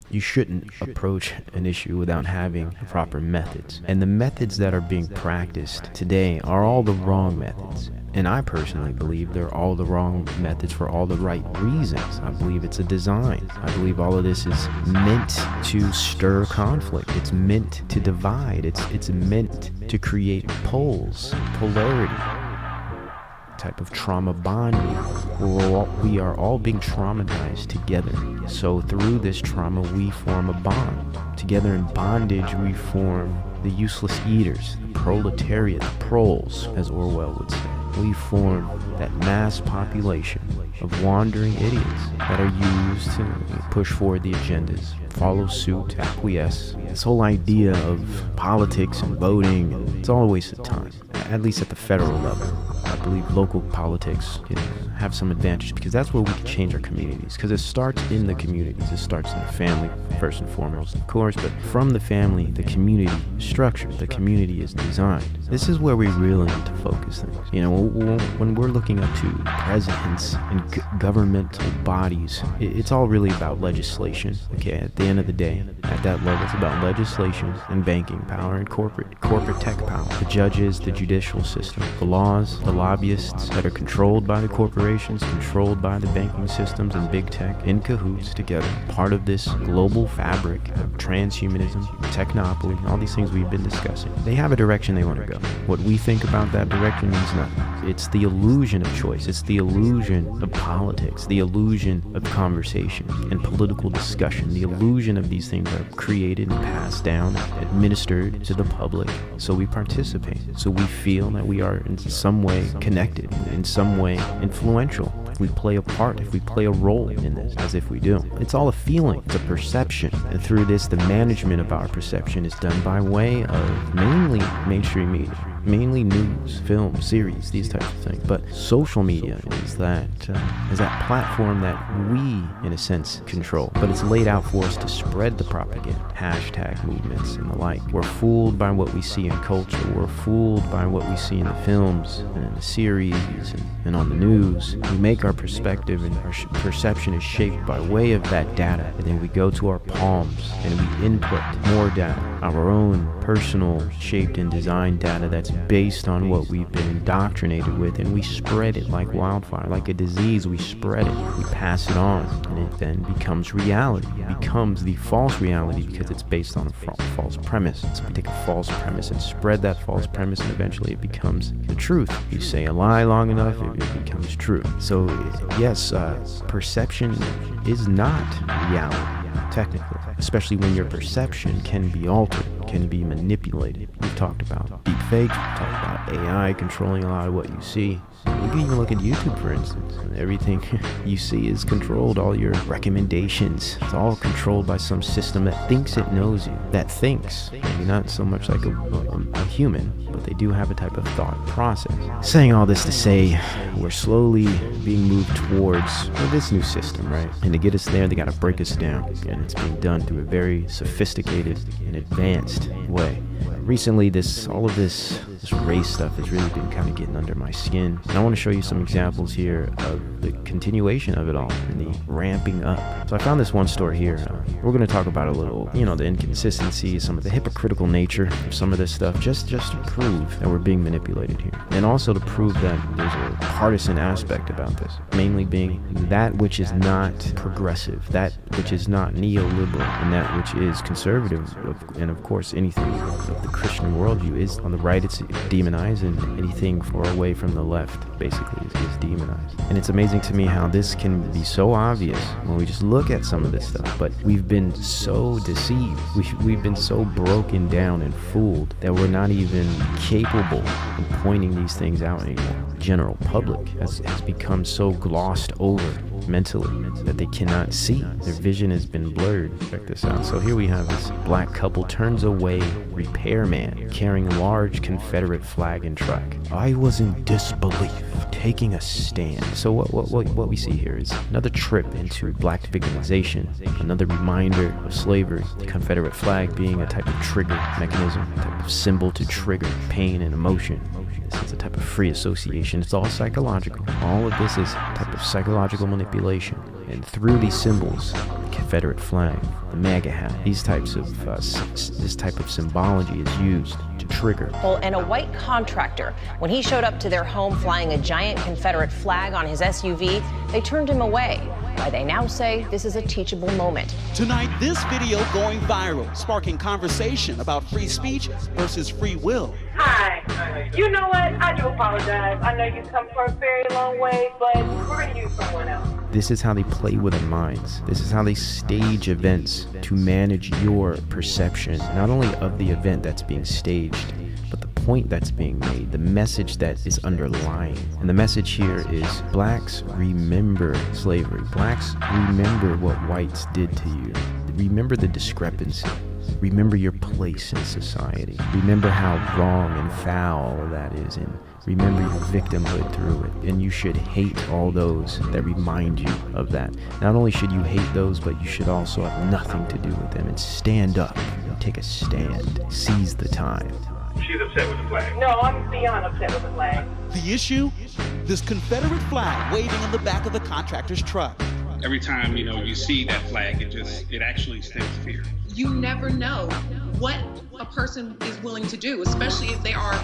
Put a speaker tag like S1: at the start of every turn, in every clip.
S1: You shouldn't approach an issue without having the proper methods. And the methods that are being practiced today are all the wrong methods. And I personally believe they're all the wrong methods for all the right reasons. I believe it's a design. I believe all of this is meant to stir conflict. It's meant to divide. It's meant to create polarity, type of trauma bonding. We are all being traumatized together. So through this trauma, we form a bond. Together in bondage, we form the useless eaters, the proletariat, the proles, as Orwell would say. We form that mass population of wandering idiots that are used to push forward the agendas, follow suit, acquiesce. This whole idea of politics and voting, it's all a waste of time, at least at the federal level. I believe local politics can have some advantage because that's where we can change our communities, because it starts in the communities. It starts in the family, first and foremost, of course, but from the family, the community is structured, the community is designed. This is where we really need to focus things. When we're looking up to presidents and governmental bodies, it's all really about legislation. Okay, at the end of the day, at that level, it's about legislation and banking power and corporate tech power. The judges, the judicial system, the laws, the lobbyists that are controlled by the corporations, controlled by the banking systems and big tech, in cahoots together, part of this global fabric of transhumanism, technopoly, all these things we've been discussing. They have a direction they want to go. What we think about that direction means nothing. It's the illusion of choice. It's the illusion of politics, the illusion of conversation and political discussion. The illusion of these things are created and passed down, administered to the public, so we participate, so we feel that we are in some way connected, in some way influential. If we play a part, if we play a role in this, as if we do. It's all a feeling, it's a perception. And through this, the management of our perception is done by way of mainly mainstream media, mainly news, film, series, these types of things. But social media is that platform that we, in a sense, control. But it's laid out for us to spread the propaganda, hashtag movements and the like. We're fooled by what we see in culture. We're fooled by what we see in the films and in the series and on the news. We make our perspective and our perception is shaped by way of that data. And then we go to our palms and we input more data, our own personal shaped and designed data that's based on what we've been indoctrinated with, and we spread it like wildfire, like a disease. We spread it, we pass it on, and it then becomes reality. It becomes the false reality because it's based on a false premise. So we take a false premise and spread that false premise, and eventually it becomes the truth. You say a lie long enough, it becomes true. So yes, perception is not reality, technically, especially when your perception can be altered, can be manipulated. We've talked about deepfakes, we've talked about AI controlling a lot of what you see. You can even look at YouTube, for instance, and everything you see is controlled. All your recommendations, it's all controlled by some system that thinks it knows you, that thinks, maybe not so much like a human, but they do have a type of thought process. Saying all this to say, we're slowly being moved towards this new system, right? And to get us there, they got to break us down, and it's being done through a very sophisticated and advanced way. Recently, all of this race stuff has really been kind of getting under my skin. And I want to show you some examples here of the continuation of it all and the ramping up. So I found this one story here. We're going to talk about a little, the inconsistencies, some of the hypocritical nature of some of this stuff, just to prove that we're being manipulated here. And also to prove that there's a partisan aspect about this, mainly being that which is not progressive, that which is not neoliberal, and that which is conservative, and of course anything of the Christian worldview is on the right. It's demonized, and anything far away from the left basically is demonized. And it's amazing to me how this can be so obvious when we just look at some of this stuff, but we've been so deceived, we've been so broken down and fooled that we're not even capable of pointing these things out anymore. The general public has become so glossed over mentally that they cannot see. Their vision has been blurred. Check this out. So here we have this black couple turns away repairman carrying large Confederate flag and truck. I was in disbelief, taking a stand. So what we see here is another trip into black victimization, another reminder of slavery, the Confederate flag being a type of trigger mechanism, a type of symbol to trigger pain and emotion. This is a type of free association. It's all psychological. All of this is a type of psychological manipulation. And through these symbols, the Confederate flag, the MAGA hat, this type of symbology is used to trigger.
S2: And a white contractor, when he showed up to their home flying a giant Confederate flag on his SUV, they turned him away. Why they now say this is a teachable moment.
S3: Tonight, this video going viral, sparking conversation about free speech versus free will.
S4: Hi. You know what? I do apologize. I know you've come from a very long way, but we're going to use someone else.
S1: This is how they play with our minds. This is how they stage events to manage your perception, not only of the event that's being staged, but the point that's being made, the message that is underlying. And the message here is blacks remember slavery. Blacks remember what whites did to you. Remember the discrepancy. Remember your place in society. Remember how wrong and foul that is, and remember your victimhood through it. And you should hate all those that remind you of that. Not only should you hate those, but you should also have nothing to do with them, and stand up and take a stand. Seize the time.
S5: She's upset with the flag.
S4: No, I'm beyond upset with the flag.
S3: The issue? This Confederate flag waving in the back of the contractor's truck.
S5: Every time, you see that flag, it actually stems fear.
S6: You never know what a person is willing to do, especially if they are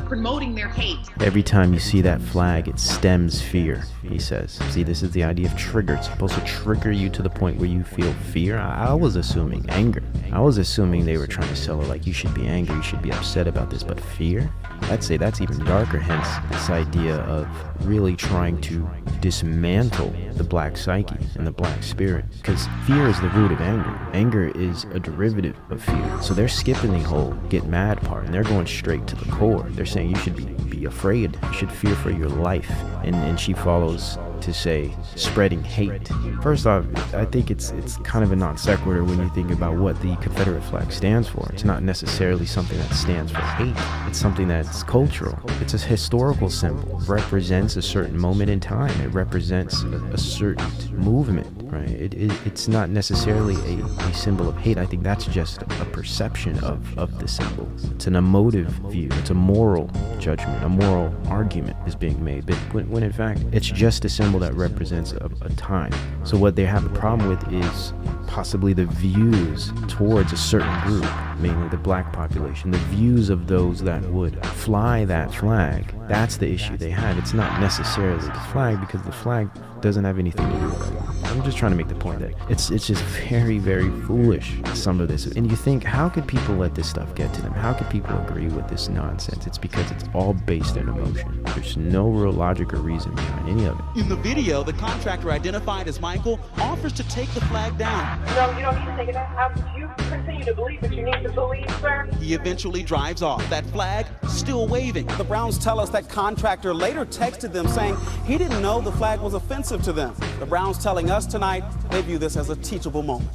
S6: promoting their hate.
S1: Every time you see that flag, it stems fear, he says. See, this is the idea of trigger. It's supposed to trigger you to the point where you feel fear. I was assuming anger. I was assuming they were trying to sell it like you should be angry, you should be upset about this, but fear? I'd say that's even darker, hence this idea of really trying to dismantle the black psyche and the black spirit. Because fear is the root of anger. Anger is a derivative of fear. So they're skipping the whole get mad part, and they're going straight to the core. They're saying you should be afraid, you should fear for your life. And she follows to say spreading hate. First off, I think it's kind of a non sequitur when you think about what the Confederate flag stands for. It's not necessarily something that stands for hate. It's something that's cultural. It's a historical symbol. It represents a certain moment in time. It represents a certain movement, right? It's not necessarily a symbol of hate. I think that's just a perception of the symbol. It's an emotive view. It's a moral judgment. A moral argument is being made. But when in fact, it's just a symbol that represents a time. So what they have a problem with is possibly the views towards a certain group, mainly the black population, the views of those that would fly that flag. That's the issue they have. It's not necessarily the flag, because the flag doesn't have anything to do with it. I'm just trying to make the point that it's just very, very foolish, some of this. And you think, how could people let this stuff get to them? How could people agree with this nonsense? It's because it's all based in emotion. There's no real logic or reason behind any of it.
S3: In the video, the contractor identified as Michael offers to take the flag down.
S4: No, you don't need to take it out. You continue to believe what you need to believe, sir.
S3: He eventually drives off, that flag still waving.
S7: The Browns tell us that contractor later texted them saying he didn't know the flag was offensive to them. The Browns telling us tonight they view this as a teachable moment.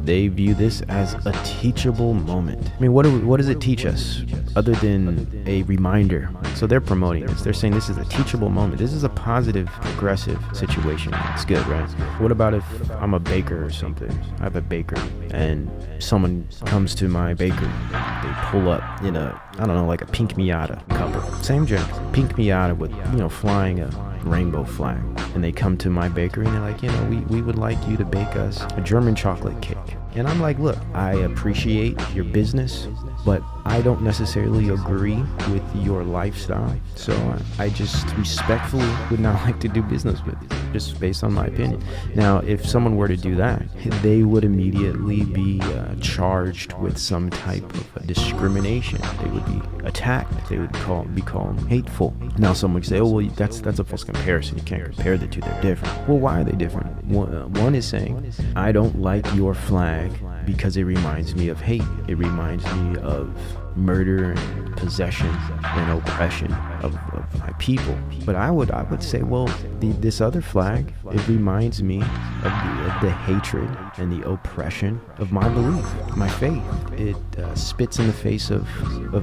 S1: They view this as a teachable moment. I mean, what does it teach us other than a reminder? So they're promoting this. They're saying this is a teachable moment. This is a positive, progressive situation. It's good, right? What about if I'm a baker or something? I have a bakery and someone comes to my bakery. They pull up in a, I don't know, like a pink Miata couple. Same gender. Pink Miata with, flying a rainbow flag. And they come to my bakery and they're like, we would like you to bake us a German chocolate cake. And I'm like, look, I appreciate your business, but I don't necessarily agree with your lifestyle. So I just respectfully would not like to do business with you, just based on my opinion. Now, if someone were to do that, they would immediately be charged with some type of discrimination. They would be attacked. They would be called hateful. Now, someone would say, oh, well, that's a false comparison. You can't compare the two. They're different. Well, why are they different? One is saying, I don't like your flag because it reminds me of hate. It reminds me of murder and possession and oppression of my people. But I would say, well, this other flag, it reminds me of the hatred and the oppression of my belief, my faith. It spits in the face of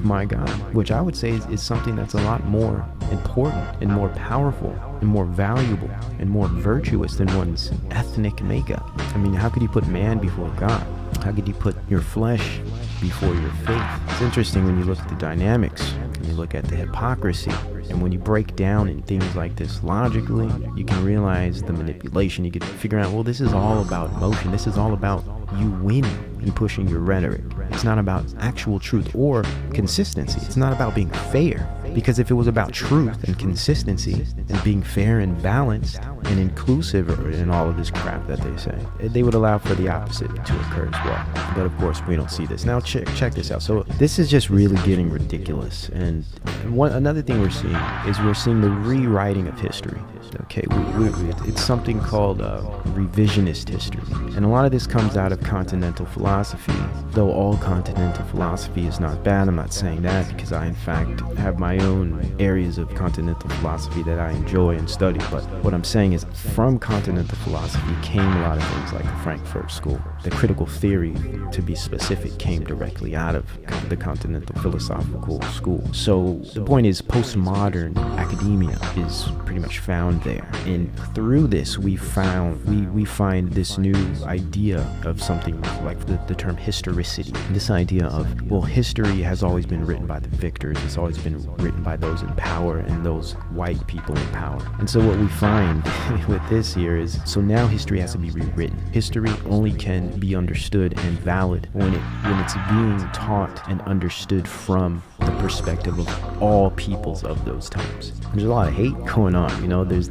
S1: my God, which I would say is something that's a lot more important and more powerful and more valuable and more virtuous than one's ethnic makeup. I mean, how could you put man before God? How could you put your flesh before your faith. It's interesting when you look at the dynamics, and you look at the hypocrisy, and when you break down in things like this logically, you can realize the manipulation. You can figure out, well, this is all about emotion. This is all about you winning and pushing your rhetoric. It's not about actual truth or consistency. It's not about being fair. Because if it was about truth and consistency and being fair and balanced and inclusive in all of this crap that they say, they would allow for the opposite to occur as well. But of course, we don't see this. Now, check this out. So this is just really getting ridiculous. And another thing we're seeing the rewriting of history. Okay, it's something called revisionist history. And a lot of this comes out of continental philosophy, though all continental philosophy is not bad. I'm not saying that, because I, in fact, have my own areas of continental philosophy that I enjoy and study. But what I'm saying is, from continental philosophy came a lot of things like the Frankfurt School. The critical theory, to be specific, came directly out of the continental philosophical school. So the point is, postmodern academia is pretty much found there, and through this we find this new idea of something like the term historicity. This idea of, well, history has always been written by the victors. It's always been written by those in power and those white people in power. And so what we find with this here is, so now history has to be rewritten. History only can be understood and valid when it's being taught and understood from the perspective of all peoples of those times. There's a lot of hate going on,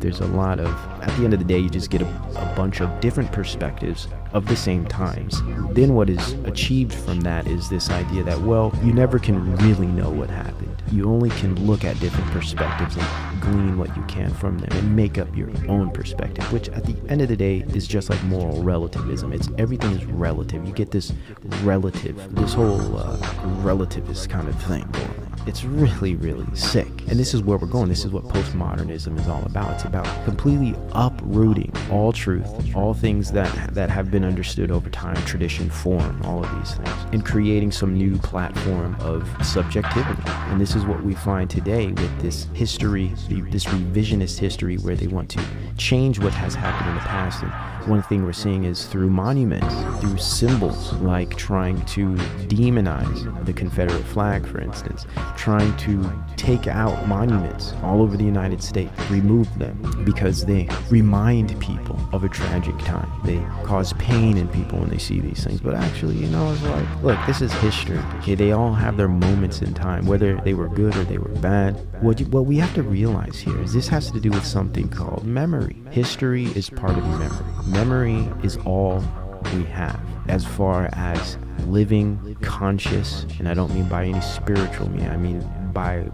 S1: there's a lot of, at the end of the day, you just get a bunch of different perspectives of the same times. Then what is achieved from that is this idea that, well, you never can really know what happened. You only can look at different perspectives and glean what you can from them and make up your own perspective, which at the end of the day is just like moral relativism. Everything is relative. You get this whole relativist kind of thing going on. It's really, really sick. And this is where we're going. This is what postmodernism is all about. It's about completely uprooting all truth, all things that have been understood over time, tradition, form, all of these things, and creating some new platform of subjectivity. And this is what we find today with this history, this revisionist history, where they want to change what has happened in the past. And one thing we're seeing is through monuments, through symbols, like trying to demonize the Confederate flag, for instance, trying to take out monuments all over the United States, remove them, because they remind people of a tragic time. They cause pain in people when they see these things. But actually, it's like, look, this is history. Okay, they all have their moments in time, whether they were good or they were bad. What we have to realize here is this has to do with something called memory. History is part of memory. Memory is all we have as far as living, conscious, and I don't mean by any spiritual meaning, I mean by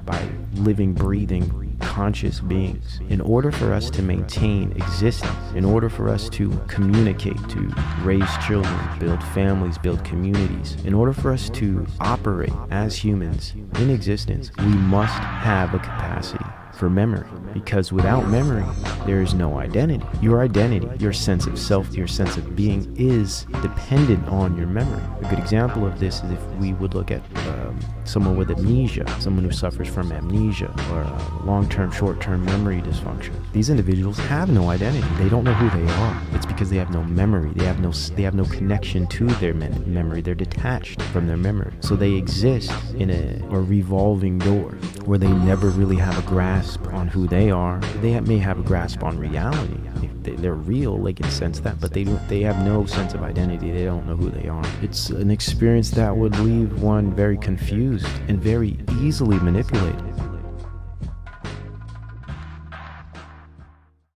S1: living, breathing, conscious beings. In order for us to maintain existence, in order for us to communicate, to raise children, build families, build communities, in order for us to operate as humans in existence, we must have a capacity for memory, because without memory, there is no identity. Your sense of self, your sense of being is dependent on your memory. A good example of this is if we would look at someone with amnesia, someone who suffers from amnesia or long-term, short-term memory dysfunction. These individuals have no identity. They don't know who they are. It's because they have no memory. They have no connection to their memory. They're detached from their memory. So they exist in a revolving door where they never really have a grasp on who they are. They may have a grasp on reality. They're real, they can sense that, but they have no sense of identity. They don't know who they are. It's an experience that would leave one very confused and very easily manipulated.